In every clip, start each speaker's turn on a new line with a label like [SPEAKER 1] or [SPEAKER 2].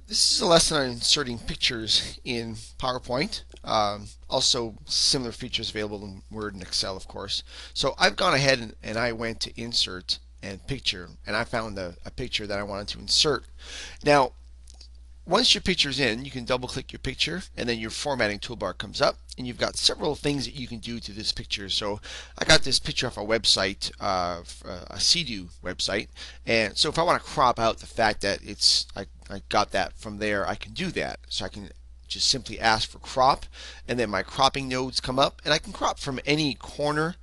[SPEAKER 1] This is a lesson on inserting pictures in PowerPoint. Also, similar features available in Word and Excel, of course. So I've gone ahead and I went to Insert and Picture, and I found a picture that I wanted to insert. Now, once your picture's in, you can double click your picture and then your formatting toolbar comes up and you've got several things that you can do to this picture. So I got this picture off a website, a CDU website, and so if I want to crop out the fact that I got that from there, I can do that. So I can just simply ask for crop and then my cropping nodes come up and I can crop from any corner,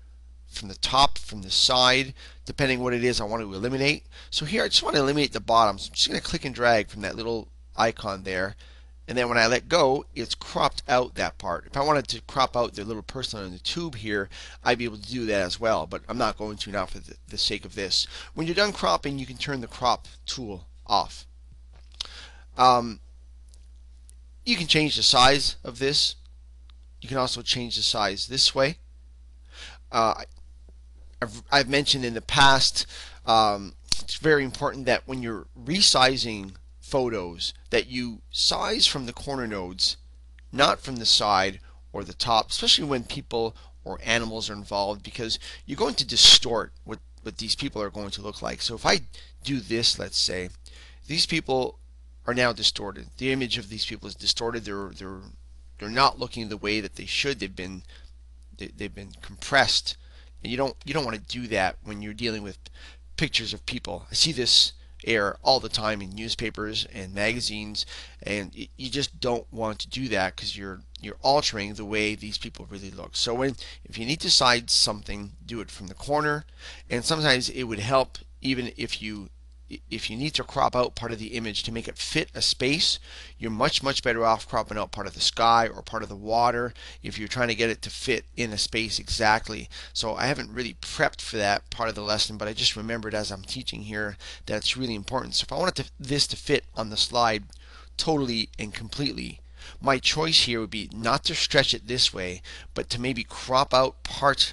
[SPEAKER 1] from the top, from the side, depending what it is I want to eliminate. So here I just want to eliminate the bottom. So I'm just going to click and drag from that little icon there, and then when I let go, it's cropped out that part. If I wanted to crop out the little person on the tube here, I'd be able to do that as well, but I'm not going to now for the sake of this. When you're done cropping, you can turn the crop tool off. Um, you can change the size of this. You can also change the size this way. Uh, I've mentioned in the past, it's very important that when you're resizing photos that you size from the corner nodes, not from the side or the top, especially when people or animals are involved, because you're going to distort what these people are going to look like. So if I do this, let's say, these people are now distorted. The image of these people is distorted. They're not looking the way that they should. They've been compressed, and you don't want to do that when you're dealing with pictures of people. I see this error all the time in newspapers and magazines, and you just don't want to do that because you're altering the way these people really look. So if you need to size something, do it from the corner, and sometimes it would help even if you need to crop out part of the image to make it fit a space. You're much better off cropping out part of the sky or part of the water if you're trying to get it to fit in a space exactly. So I haven't really prepped for that part of the lesson, but I just remembered as I'm teaching here that it's really important. So if I wanted this to fit on the slide totally and completely, my choice here would be not to stretch it this way, but to maybe crop out part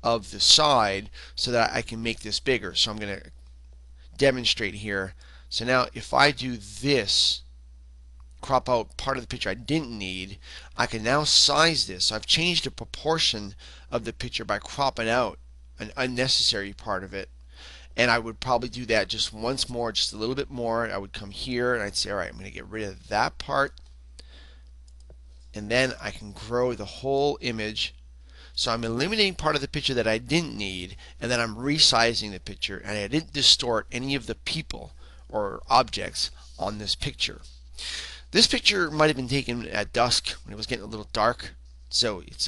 [SPEAKER 1] of the side so that I can make this bigger. So I'm going to demonstrate here. So now if I do this, crop out part of the picture I didn't need, I can now size this. So I've changed the proportion of the picture by cropping out an unnecessary part of it. And I would probably do that just once more, just a little bit more. I would come here and I'd say, all right, I'm going to get rid of that part. And then I can grow the whole image. So I'm eliminating part of the picture that I didn't need, and then I'm resizing the picture, and I didn't distort any of the people or objects on this picture. This picture might have been taken at dusk when it was getting a little dark, so it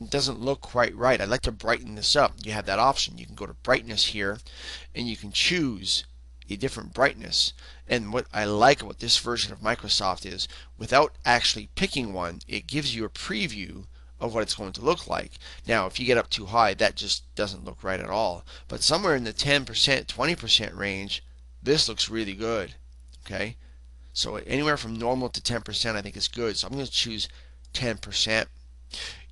[SPEAKER 1] doesn't look quite right. I'd like to brighten this up. You have that option. You can go to brightness here, and you can choose a different brightness. And what I like about this version of Microsoft is, without actually picking one, it gives you a preview of what it's going to look like. Now, if you get up too high, that just doesn't look right at all. But somewhere in the 10%, 20% range, this looks really good. Okay? So anywhere from normal to 10% I think is good. So I'm going to choose 10%.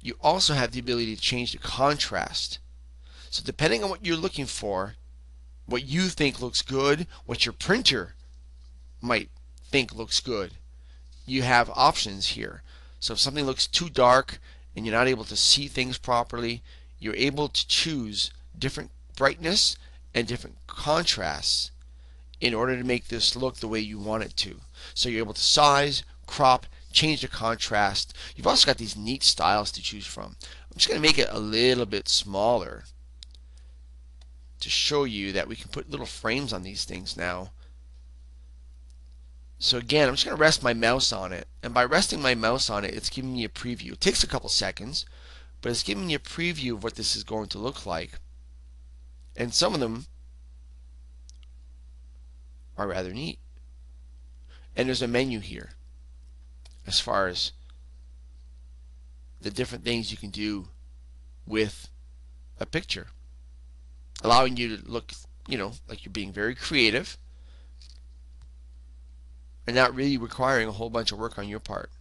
[SPEAKER 1] You also have the ability to change the contrast. So depending on what you're looking for, what you think looks good, what your printer might think looks good, you have options here. So if something looks too dark and you're not able to see things properly, you're able to choose different brightness and different contrasts in order to make this look the way you want it to. So you're able to size, crop, change the contrast. You've also got these neat styles to choose from. I'm just going to make it a little bit smaller to show you that we can put little frames on these things now. So again, I'm just going to rest my mouse on it, and by resting my mouse on it, it's giving me a preview. It takes a couple seconds, but it's giving me a preview of what this is going to look like. And some of them are rather neat. And there's a menu here as far as the different things you can do with a picture, allowing you to look, like you're being very creative and not really requiring a whole bunch of work on your part.